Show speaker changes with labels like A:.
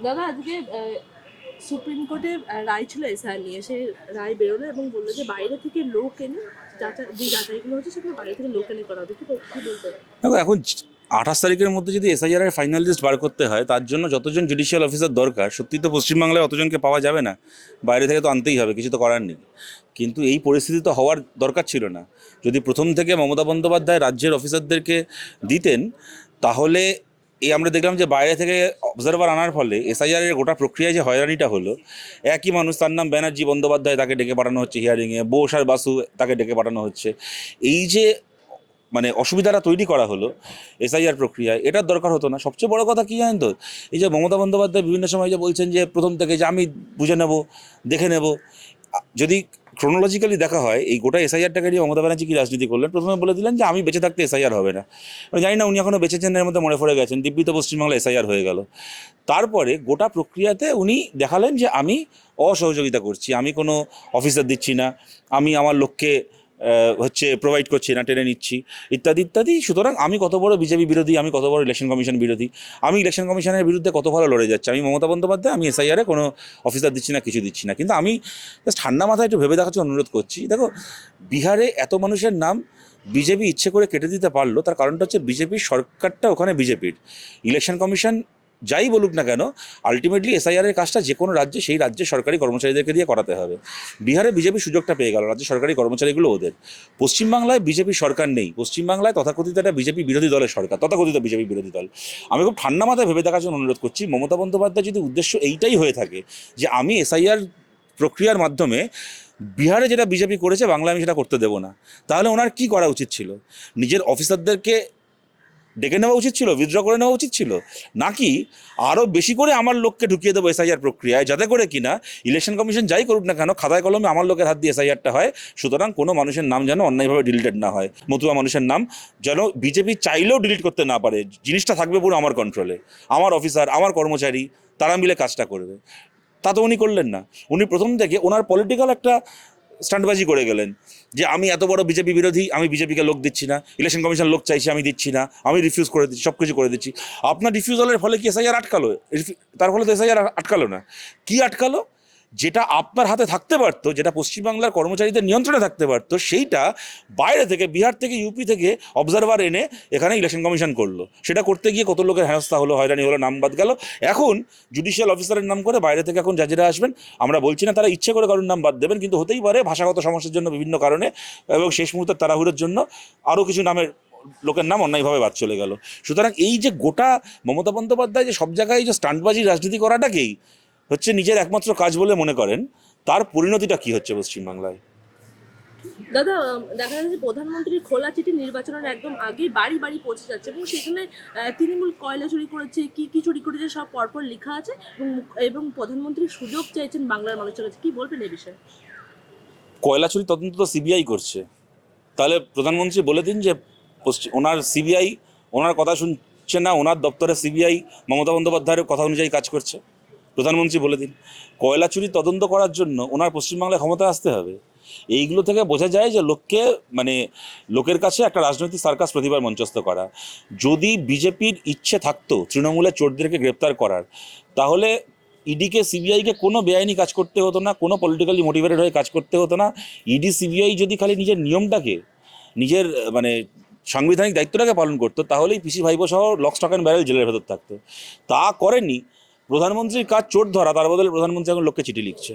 A: দাদা আজকে সুপ্রিম কোর্টে রায় ছিল এসআর নিয়ে, সেই রায় বেরোলো এবং বললো যে বাইরে থেকে লোক এনে যে যাচাইগুলো হচ্ছে সেগুলো বাইরে থেকে লোক এনে করা হবে। কি বলতে?
B: দেখো এখন 28 তারিখের মধ্যে যদি এসআইআর এর ফাইনাল লিস্ট বার করতে হয়, তার জন্য যতজন জুডিশিয়াল অফিসার দরকার, সত্যি তো পশ্চিমবাংলায় অতজনকে পাওয়া যাবে না, বাইরে থেকে তো আনতেই হবে, কিছু তো করার নেই। কিন্তু এই পরিস্থিতি তো হওয়ার দরকার ছিল না। যদি প্রথম থেকে মমতা বন্দ্যোপাধ্যায় রাজ্যের অফিসারদেরকে দিতেন, তাহলে এই আমরা দেখলাম যে বাইরে থেকে অবজারভার আনার ফলে এসআইআর এর গোটা প্রক্রিয়ায় যে হয়রানিটা হলো, একই মানুষ, তার নাম ব্যানার্জি বন্দ্যোপাধ্যায়, তাকে ডেকে পাঠানো হচ্ছে হিয়ারিংয়ে, বোস আর বাসু তাকে ডেকে পাঠানো হচ্ছে। এই যে মানে অসুবিধাটা তৈরি করা হলো এসআইআর প্রক্রিয়ায়, এটার দরকার হতো না। সবচেয়ে বড় কথা কী জানেন তো, এই যে মমতা বন্দ্যোপাধ্যায় বিভিন্ন সময় যে বলছেন যে প্রথম থেকে যে আমি বুঝে নেব, দেখে নেব, যদি ক্রোনোলজিক্যালি দেখা হয় এই গোটা এসআইআরটাকে নিয়ে মমতা ব্যানার্জি কি রাজনীতি করলেন, প্রথমে বলে দিলেন যে আমি বেঁচে থাকতে এসআইআর হবে না। আমি জানি না উনি এখনও বেঁচেছেন, এর মধ্যে মনে পড়ে গেছেন, দিব্যি তো পশ্চিমবাংলা এসআইআর হয়ে গেল। তারপরে গোটা প্রক্রিয়াতে উনি দেখালেন যে আমি অসহযোগিতা করছি, আমি কোনো অফিসার দিচ্ছি না, আমি আমার লোককে হচ্ছে প্রোভাইড করছি না, টেনে নিচ্ছি, ইত্যাদি ইত্যাদি। সুতরাং আমি কত বড় বিজেপি বিরোধী, আমি কত বড় ইলেকশন কমিশন বিরোধী, আমি ইলেকশন কমিশনের বিরুদ্ধে কত ভালো লড়ে যাচ্ছি, আমি মমতা বন্দ্যোপাধ্যায়, আমি এসআইআরে কোনো অফিসার দিচ্ছি না, কিছু দিচ্ছি না। কিন্তু আমি জাস্ট ঠান্ডা মাথায় একটু ভেবে দেখার জন্য অনুরোধ করছি। দেখো, বিহারে এত মানুষের নাম বিজেপি ইচ্ছে করে কেটে দিতে পারলো, তার কারণটা হচ্ছে বিজেপির সরকারটা ওখানে বিজেপির। ইলেকশন কমিশন যাই বলুক না কেন, আলটিমেটলি এসআইআর এর কাজটা যে কোনো রাজ্যে সেই রাজ্যের সরকারি কর্মচারীদেরকে দিয়ে করাতে হবে। বিহারে বিজেপি সুযোগটা পেয়ে গেল, রাজ্যের সরকারি কর্মচারীগুলো ওদের। পশ্চিমবাংলায় বিজেপি সরকার নেই, পশ্চিমবাংলায় তথাকথিত একটা বিজেপি বিরোধী দলের সরকার, তথাকথিত বিজেপি বিরোধী দল। আমি খুব ঠান্ডা মাথায় ভেবে দেখার জন্য অনুরোধ করছি, মমতা বন্দ্যোপাধ্যায় যদি উদ্দেশ্য এইটাই হয়ে থাকে যে আমি এসআইআর প্রক্রিয়ার মাধ্যমে বিহারে যেটা বিজেপি করেছে বাংলায় আমি সেটা করতে দেবো না, তাহলে ওনার কি করা উচিত ছিল? নিজের অফিসারদেরকে ডেকে নেওয়া উচিত ছিল, উইথড্র করে নেওয়া উচিত ছিল, নাকি আরও বেশি করে আমার লোককে ঢুকিয়ে দেবো এসআইআর প্রক্রিয়ায়, যাতে করে কিনা ইলেকশন কমিশন যাই করুক না কেন খাতায় কলমে আমার লোকের হাত দিয়ে এসআইআরটা হয়। সুতরাং কোনো মানুষের নাম যেন অন্যায়ভাবে ডিলিটেড না হয়, মতুয়া মানুষের নাম যেন বিজেপি চাইলেও ডিলিট করতে না পারে, জিনিসটা থাকবে পুরো আমার কন্ট্রোলে, আমার অফিসার, আমার কর্মচারী, তারা মিলে কাজটা করবে। তা তো উনি করলেন না। উনি প্রথম থেকে ওনার পলিটিক্যাল একটা স্টান্টবাজি করে গেলেন যে আমি এত বড় বিজেপি বিরোধী, আমি বিজেপিকে লোক দিচ্ছি না, ইলেকশন কমিশন লোক চাইছে আমি দিচ্ছি না, আমি রিফিউজ করে দিচ্ছি, সব কিছু করে দিচ্ছি। আপনার রিফিউজালের ফলে কি এসআইআর আটকালো? তার ফলে তো এসআইআর আটকালো না। কি আটকালো? যেটা আপনার হাতে থাকতে পারতো, যেটা পশ্চিমবাংলার কর্মচারীদের নিয়ন্ত্রণে থাকতে পারতো, সেইটা বাইরে থেকে, বিহার থেকে, ইউপি থেকে অবজারভার এনে এখানে ইলেকশন কমিশন করলো। সেটা করতে গিয়ে কত লোকের হেনস্থা হলো, হয়রানি হলো, নাম বাদ গেল। এখন জুডিশিয়াল অফিসারের নাম করে বাইরে থেকে এখন জাজেরা আসবেন, আমরা বলছি না তারা ইচ্ছে করে কারোর নাম বাদ দেবেন, কিন্তু হতেই পারে ভাষাগত সমস্যার জন্য, বিভিন্ন কারণে, এবং শেষ মুহূর্তের তাড়াহুড়োর জন্য আরও কিছু নামের লোকের নাম অন্যায়ভাবে বাদ চলে গেল। সুতরাং এই যে গোটা মমতা বন্দ্যোপাধ্যায় যে সব জায়গায় যে স্টান্টবাজি রাজনীতি করাটাকেই হচ্ছে নিজের একমাত্র কাজ বলে মনে করেন, তার পরিণতিটা কি হচ্ছে পশ্চিমবাংলায়?
A: দাদা দেখা যাচ্ছে প্রধানমন্ত্রীর খোলা চিঠি নির্বাচনের একদম আগে বাড়ি বাড়ি পৌঁছে যাচ্ছে এবং সেখানে তৃণমূল কয়লা চুরি করেছে, কি কি চুরি করেছে সব পরপর লেখা আছে এবং প্রধানমন্ত্রী সুযোগ চাইছেন বাংলার মানুষের কাছে। কি বলবেন এই বিষয়ে?
B: কয়লা চুরি তদন্ত তো সিবিআই করছে, তাহলে প্রধানমন্ত্রী বলে দিন যে ওনার সিবিআই ওনার কথা শুনছে না, ওনার দপ্তরে সিবিআই মমতা বন্দ্যোপাধ্যায়ের কথা অনুযায়ী কাজ করছে। প্রধানমন্ত্রী বলে দিন। কয়লা চুরি তদন্ত করার জন্য ওনার পশ্চিমবাংলায় ক্ষমতা আসতে হবে। এইগুলো থেকে বোঝা যায় যে লোককে মানে লোকের কাছে একটা রাজনৈতিক সার্কাস প্রতিবার মঞ্চস্থ করা। যদি বিজেপির ইচ্ছে থাকতো তৃণমূলের চোরদেরকে গ্রেপ্তার করার, তাহলে ইডিকে, সিবিআইকে কোনো বেআইনি কাজ করতে হতো না, কোনো পলিটিক্যালি মোটিভেটেড হয়ে কাজ করতে হতো না। ইডি, সিবিআই যদি খালি নিজের নিয়মটাকে, নিজের মানে সাংবিধানিক দায়িত্বটাকে পালন করতো, তাহলেই পিসি ভাইপো সহ লক স্টক অ্যান্ড ব্যারেল জেলের ভেতর থাকতো। তা করেনি। প্রধানমন্ত্রীর কাজ চোর ধরা, তার বদলে প্রধানমন্ত্রী এখন লোককে চিঠি লিখছে।